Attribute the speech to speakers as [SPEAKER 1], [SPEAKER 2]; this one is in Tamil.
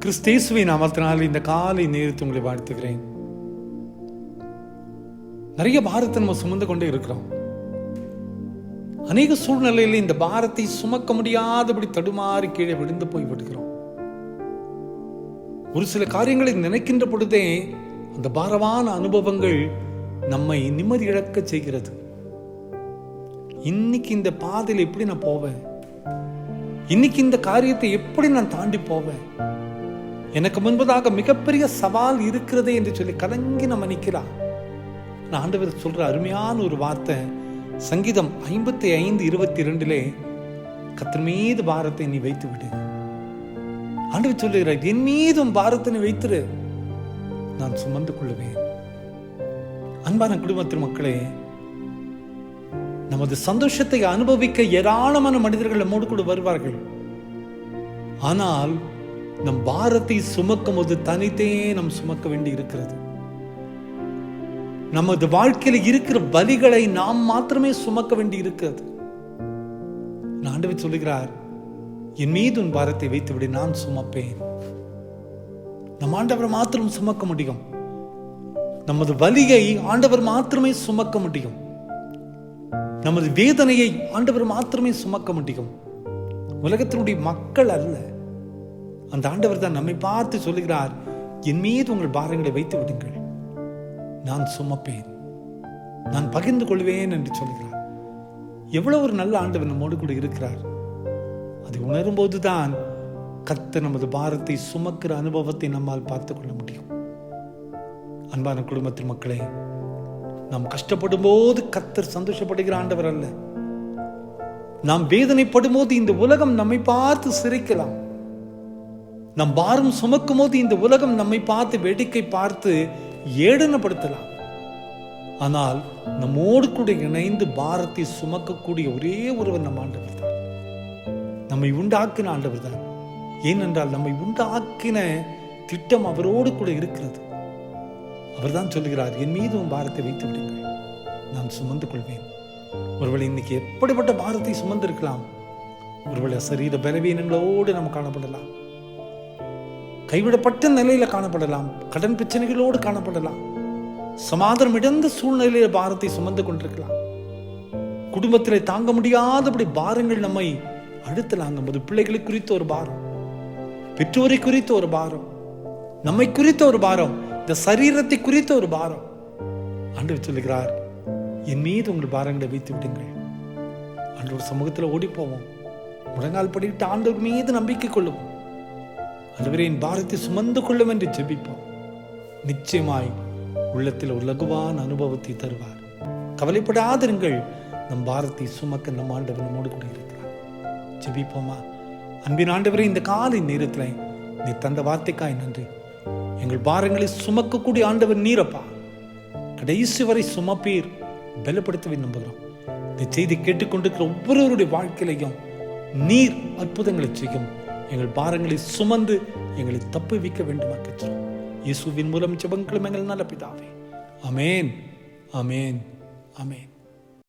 [SPEAKER 1] கிறிஸ்தேசுவின் நாமத்தினால் இந்த காலை நேரத்தை உங்களை வாழ்த்துகிறேன். நிறைய பாரத்தை நம்ம சுமந்து கொண்டே இருக்கிறோம். அநேக சூழ்நிலையில் இந்த பாரத்தை சுமக்க முடியாதபடி தடுமாறி கீழே விழுந்து போய் விடுகிறோம். ஒரு சில காரியங்களை நினைக்கின்ற பொழுதே அந்த பாரமான அனுபவங்கள் நம்மை நிம்மதி இழக்க செய்கிறது. இன்னைக்கு இந்த பாதையில் எப்படி நான் போவேன், இன்னைக்கு இந்த காரியத்தை எப்படி நான் தாண்டி போவேன், எனக்கு முன்பதாக மிகப்பெரிய சவால் இருக்கிறதே என்று சொல்லி கலங்கி நம்ம நிற்கலாம். நான் ஆண்டவர் சொல்ற அருமையான ஒரு வார்த்தை சங்கீதம் 55:22 கர்த்தர் மீது பாரத்தை நீ வைத்து விடு. ஆண்டவர் சொல்லுகிறார், என் மீதும் பாரத்தை நீ வைத்திரு, நான் சுமந்து கொள்ளுவேன். அன்பான குடும்பத்தின் மக்களே, நமது சந்தோஷத்தை அனுபவிக்க ஏராளமான மனிதர்கள் நம்மோடு கூட வருவார்கள். ஆனால் நம் பாரத்தை சுமக்கும் போது தனித்தே நம் சுமக்க வேண்டி இருக்கிறது. நமது வாழ்க்கையில் இருக்கிற வலிகளை நாம் மாத்திரமே சுமக்க வேண்டி இருக்கிறது. ஆண்டவர் சொல்லுகிறார், என் மீது உன் பாரத்தை வைத்து விடு, நான் சுமப்பேன். நம் ஆண்டவர் மாத்திரம் சுமக்க முடியும். நமது வலியை ஆண்டவர் மாத்திரமே சுமக்க முடியும். நமது வேதனையை ஆண்டவர் மாத்திரமே சுமக்க முடியும். உலகத்தினுடைய மக்கள் அல்ல. அந்த ஆண்டவர் தான் நம்மை பார்த்து சொல்லுகிறார், என் மீது உங்கள் பாரங்களை வைத்து விடுங்கள், நான் சுமப்பேன், நான் பகிர்ந்து கொள்வேன் என்று சொல்கிறார். எவ்வளவு ஒரு நல்ல ஆண்டவர் நம்மோடு கூட இருக்கிறார். அதை உணரும் போதுதான் கர்த்தர் நமது பாரத்தை சுமக்கிற அனுபவத்தை நம்மால் பார்த்து கொள்ள முடியும். அன்பான குடும்பத்தின் மக்களே, நாம் கஷ்டப்படும் போது கர்த்தர் சந்தோஷப்படுகிற ஆண்டவர் அல்ல. நாம் வேதனைப்படும் போது இந்த உலகம் நம்மை பார்த்து சிரிக்கலாம். நம் பாரம் சுமக்கும் போது இந்த உலகம் நம்மை பார்த்து வேடிக்கை பார்த்து ஏளனப்படுத்தலாம். ஆனால் நம்மோடு கூட இணைந்து பாரத்தை சுமக்கக்கூடிய ஒரே ஒருவர் நம் ஆண்டவர் தான். நம்மை உண்டாக்கின ஆண்டவர் தான். ஏனென்றால் நம்மை உண்டாக்கின திட்டம் அவரோடு கூட இருக்கிறது. அவர் தான் சொல்லுகிறார், என் மீது உன் பாரத்தை வைத்து விடுங்கள், நான் சுமந்து கொள்வேன். ஒருவேளை இன்னைக்கு எப்படிப்பட்ட பாரத்தை சுமந்து இருக்கலாம். ஒருவேளை சரீர பலவீனங்களோடு நாம் காணப்படலாம், கைவிடப்பட்ட நிலையில காணப்படலாம், கடன் பிரச்சனைகளோடு காணப்படலாம், சமாதானம் இழந்த சூழ்நிலையில பாரத்தை சுமந்து கொண்டிருக்கலாம். குடும்பத்திலே தாங்க முடியாதபடி பாரங்கள் நம்மை அழுத்தலாம். நமது பிள்ளைகளை குறித்த ஒரு பாரம், பெற்றோரை குறித்த ஒரு பாரம், நம்மை குறித்த ஒரு பாரம், இந்த சரீரத்தை குறித்த ஒரு பாரம். ஆண்டவர் சொல்லுகிறார், என் மீது உங்கள் பாரங்களை வைத்து விடுங்கள். ஆண்டவர் சமூகத்தில் ஓடி போவோம், முழங்கால் படிக்கிட்டு ஆண்டவர் மீது நம்பிக்கை கொள்ளுவோம். ஆண்டவரே, என் பாரத்தை சுமந்து கொள்ளும் என்று ஜெபிப்போம். நிச்சயமாய் உள்ளத்தில் ஒரு லகுவான அனுபவத்தை தருவார். கவலைப்படாதிருங்கள், நம் பாரத்தை சுமக்க நம் ஆண்டவர் நம்மோடு கூட இருக்கிறார். ஜெபிப்போமா? அன்பின் ஆண்டவரே, இந்த காலை நேரத்தில் நீ தந்த வார்த்தைக்காய் நன்றி. எங்கள் பாரங்களை சுமக்கக்கூடிய ஆண்டவர் நீரப்பா. கடைசி வரை சுமப்பீர், பலப்படுத்தவே நம்புகிறோம். இந்த செய்தி கேட்டுக்கொண்டிருக்கிற ஒவ்வொருவருடைய வாழ்க்கையிலையும் நீர் அற்புதங்களை செய்யும். எங்கள் பாரங்களை சுமந்து எங்களை தப்புவிக்க வேண்டுமா கேட்கிறோம். இயேசுவின் மூலம் ஜெபங்களும் எங்கள் நல்ல பிதாவே. ஆமென், ஆமென், ஆமென்.